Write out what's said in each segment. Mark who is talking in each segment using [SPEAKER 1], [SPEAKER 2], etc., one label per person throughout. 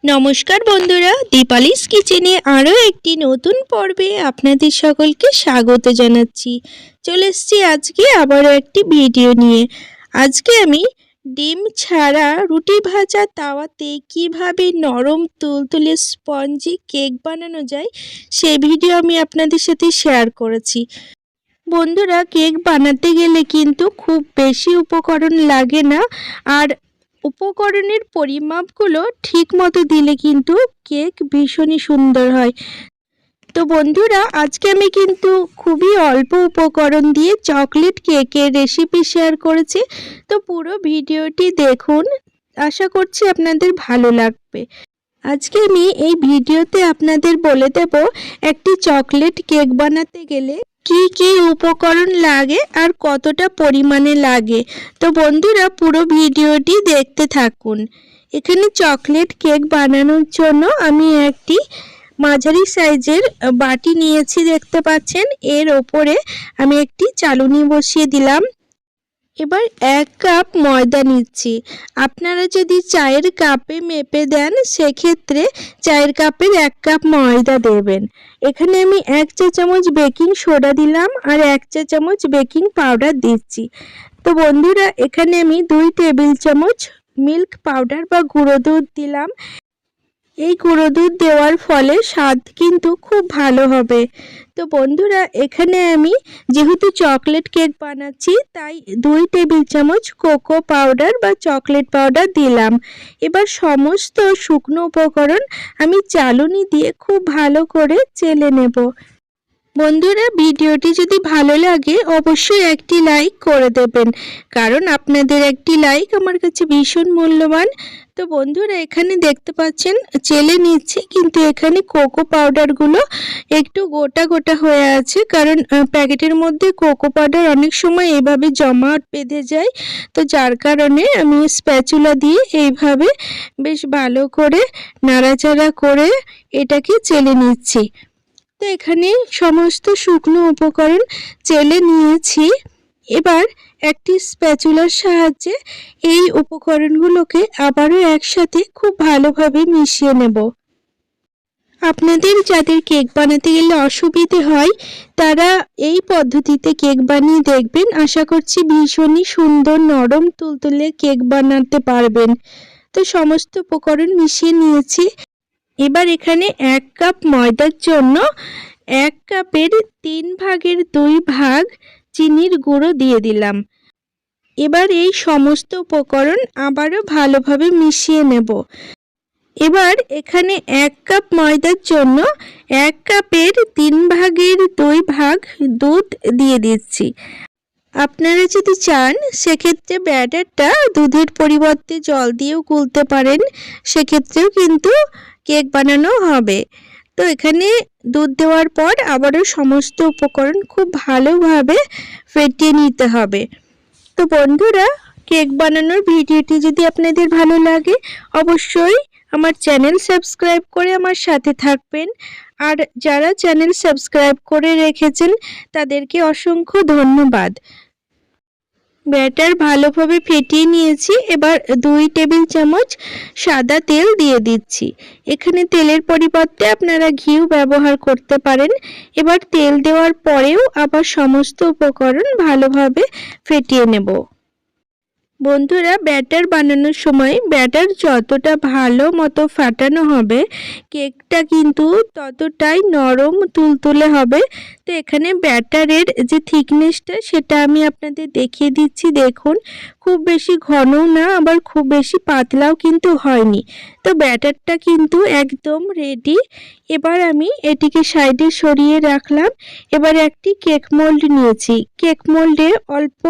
[SPEAKER 1] নমস্কার বন্ধুরা, দীপালিস কিচেনে আরও একটি নতুন পর্বে আপনাদের সকলকে স্বাগত জানাচ্ছি। চলে এসেছি আজকে আবারও একটি ভিডিও নিয়ে। আজকে আমি ডিম ছাড়া রুটি ভাজা তাওয়াতে কিভাবে নরম তুলতুলে স্পঞ্জি কেক বানানো যায় সেই ভিডিও আমি আপনাদের সাথে শেয়ার করেছি। বন্ধুরা, কেক বানাতে গেলে কিন্তু খুব বেশি উপকরণ লাগে না, আর উপকরণের পরিমাপগুলো ঠিক মতো দিলে কিন্তু কেক ভীষণই সুন্দর হয়। তো বন্ধুরা, আজকে আমি কিন্তু খুবই অল্প উপকরণ দিয়ে চকলেট কেকের রেসিপি শেয়ার করেছি। তো পুরো ভিডিওটি দেখুন, আশা করছি আপনাদের ভালো লাগবে। আজকে আমি এই ভিডিওতে আপনাদের বলে দেব একটি চকলেট কেক বানাতে গেলে কি কি উপকরণ লাগে আর কতটা পরিমাণে লাগে। তো বন্ধুরা, পুরো ভিডিওটি দেখতে থাকুন। এখানে চকলেট কেক বানানোর জন্য আমি একটি মাঝারি সাইজের বাটি নিয়েছি, দেখতে পাচ্ছেন। এর ওপরে আমি একটি চালুনি বসিয়ে দিলাম। এবার 1 কাপ ময়দা নিচ্ছি। আপনারা যদি চায়ের কাপে মেপে দেন সেক্ষেত্রে চায়ের কাপের 1 কাপ ময়দা দেবেন। এখানে আমি 1 চা চামচ বেকিং সোডা দিলাম আর 1 চা চামচ বেকিং পাউডার দিচ্ছি। তো বন্ধুরা, এখানে আমি 2 টেবিল চামচ মিল্ক পাউডার বা গুঁড়ো দুধ দিলাম। এই গুঁড়ো দুধ দেওয়ার ফলে স্বাদ কিন্তু খুব ভালো হবে। তো বন্ধুরা, এখানে আমি যেহেতু চকলেট কেক বানাচ্ছি তাই 2 টেবিল চামচ কোকো পাউডার বা চকলেট পাউডার দিলাম। এবার সমস্ত শুকনো উপকরণ আমি চালুনি দিয়ে খুব ভালো করে চেলে নেব। বন্ধুরা, ভিডিওটি যদি ভালো লাগে অবশ্যই একটি লাইক করে দেবেন, কারণ আপনাদের একটি লাইক আমার কাছে ভীষণ মূল্যবান। তো বন্ধুরা, এখানে দেখতে পাচ্ছেন চেলে নিচ্ছি, কিন্তু এখানে কোকো পাউডারগুলো একটু গোটা গোটা হয়ে আছে, কারণ প্যাকেটের মধ্যে কোকো পাউডার অনেক সময় এইভাবে জমা বেঁধে যায়। তো যার কারণে আমি স্প্যাচুলা দিয়ে এইভাবে বেশ ভালো করে নাড়াচাড়া করে এটাকে চেলে নিচ্ছি। তো এখানে সমস্ত শুকনো উপকরণ চেলে নিয়েছি। এবার একটি স্প্যাচুলার সাহায্যে এই উপকরণগুলোকে আবারও একসাথে খুব ভালোভাবে মিশিয়ে নেব। আপনাদের যাদের কেক বানাতে গেলে অসুবিধে হয় তারা এই পদ্ধতিতে কেক বানিয়ে দেখবেন, আশা করছি ভীষণই সুন্দর নরম তুলতুলে কেক বানাতে পারবেন। তো সমস্ত উপকরণ মিশিয়ে নিয়েছি। এবার এখানে 1 কাপ ময়দার জন্য 1 কাপের 3 ভাগের 2 ভাগ চিনির গুঁড়ো দিয়ে দিলাম। এবার এই সমস্ত উপকরণ আবারও ভালোভাবে মিশিয়ে নেব। এবার এখানে 1 কাপ ময়দার জন্য 1 কাপের 3 ভাগের 2 ভাগ দুধ দিয়ে দিচ্ছি। আপনারা যদি চান সেক্ষেত্রে ব্যাটারটা দুধের পরিবর্তে জল দিয়েও গুলতে পারেন, সেক্ষেত্রেও কিন্তু কেক বানানো হবে। তো এখানে দুধ দেওয়ার পর আবারও সমস্ত উপকরণ খুব ভালোভাবে ফেটিয়ে নিতে হবে। তো বন্ধুরা, কেক বানানোর ভিডিওটি যদি আপনাদের ভালো লাগে অবশ্যই আমার চ্যানেল সাবস্ক্রাইব করে আমার সাথে থাকবেন। আর যারা চ্যানেল সাবস্ক্রাইব করে রেখেছেন তাদেরকে অসংখ্য ধন্যবাদ। ব্যাটার ভালোভাবে ফেটিয়ে নিয়েছি। এবার 2 টেবিল চামচ সাদা তেল দিয়ে দিচ্ছি। এখানে তেলের পরিবর্তে আপনারা ঘিও ব্যবহার করতে পারেন। এবার তেল দেওয়ার পরেও আবার সমস্ত উপকরণ ভালোভাবে ফেটিয়ে নেব। বন্ধুরা, ব্যাটার বানানোর সময় ব্যাটার যতটা ভালো মতো ফাটানো হবে কেকটা কিন্তু ততটাই নরম তুলতুলে হবে। তো এখানে ব্যাটারের যে থিকনেসটা সেটা আমি আপনাদের দেখিয়ে দিচ্ছি। দেখুন, খুব বেশি ঘনও না আবার খুব বেশি পাতলাও কিন্তু হয়নি। তো ব্যাটারটা কিন্তু একদম রেডি। এবার আমি এটিকে সাইডে সরিয়ে রাখলাম। এবার একটি কেক মোল্ড নিয়েছি। কেক মোল্ডে অল্প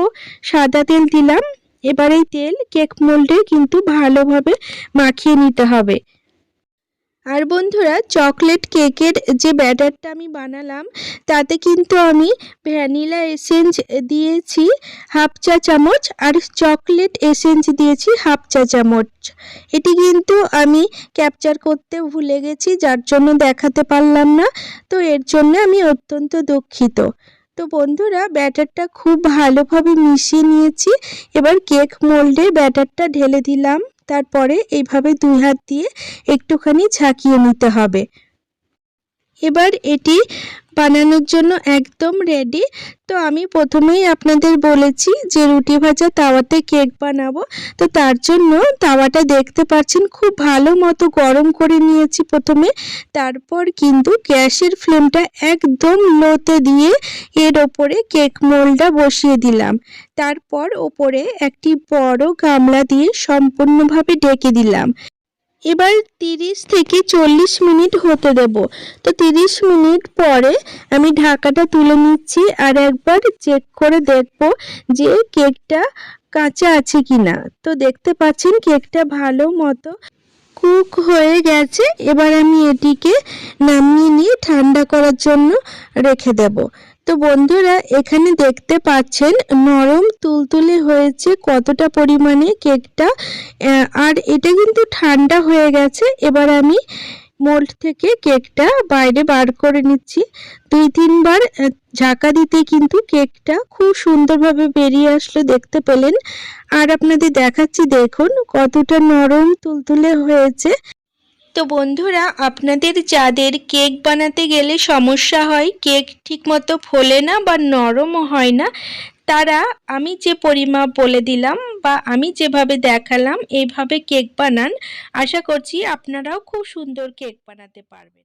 [SPEAKER 1] সাদা তেল দিলাম। এবার এই তেল কেক মোল্ডে কিন্তু ভালোভাবে মাখিয়ে নিতে হবে। আর বন্ধুরা, চকলেট কেকের যে ব্যাটারটা আমি বানালাম তাতে কিন্তু আমি ভ্যানিলা এসেন্স দিয়েছি 1/2 চা চামচ আর চকলেট এসেন্স দিয়েছি 1/2 চা চামচ। এটি কিন্তু আমি ক্যাপচার করতে ভুলে গেছি, যার জন্য দেখাতে পারলাম না। তো এর জন্য আমি অত্যন্ত দুঃখিত। তো বন্ধুরা, ব্যাটারটা খুব ভালোভাবে মিশিয়ে নিয়েছি। এবার কেক মোল্ডে ব্যাটারটা ঢেলে দিলাম। তারপরে এইভাবে 2 হাত দিয়ে একটুখানি ঝাঁকিয়ে নিতে হবে। এবার এটি বানানোর জন্য একদম রেডি। তো আমি প্রথমেই আপনাদের বলেছি যে রুটি ভাজা তাওয়াতে কেক বানাবো। তো তার জন্য তাওয়াটা দেখতে পাচ্ছেন খুব ভালো মতো গরম করে নিয়েছি প্রথমে। তারপর কিন্তু গ্যাসের ফ্লেমটা একদম লোতে দিয়ে এর ওপরে কেক মোল্ডটা বসিয়ে দিলাম। তারপর ওপরে একটি বড় গামলা দিয়ে সম্পূর্ণভাবে ঢেকে দিলাম। এবার 30 থেকে 40 মিনিট হতে দেব। তো 30 মিনিট পরে আমি ঢাকাটা তুলে নিচ্ছি আর একবার চেক করে দেখব যে কেকটা কাঁচা আছে কিনা। তো দেখতে পাচ্ছেন কেকটা ভালো মতো কুক হয়ে গেছে। এবার আমি এটিকে নামিয়ে নিয়ে ঠান্ডা করার জন্য রেখে দেব। তো বন্ধুরা এখানে দেখতে পাচ্ছেন নরম তুলতুলে হয়েছে কতটা পরিমাণে কেকটা, আর এটা কিন্তু ঠান্ডা হয়ে গেছে। এবার আমি মোল্ড থেকে কেকটা বাইরে বার করে নিচ্ছি। 2-3 বার ঝাঁকা দিতে কিন্তু কেকটা খুব সুন্দরভাবে বেরিয়ে আসলো, দেখতে পেলেন। আর আপনাদের দেখাচ্ছি, দেখুন কতটা নরম তুলতুলে হয়েছে। তো বন্ধুরা আপনাদের যাদের কেক বানাতে গেলে সমস্যা হয়, কেক ঠিকমতো ফোলে না বা নরমও হয় না, তারা আমি যে পরিমাপ বলে দিলাম বা আমি যেভাবে দেখালাম এইভাবে কেক বানান। আশা করছি আপনারাও খুব সুন্দর কেক বানাতে পারবেন।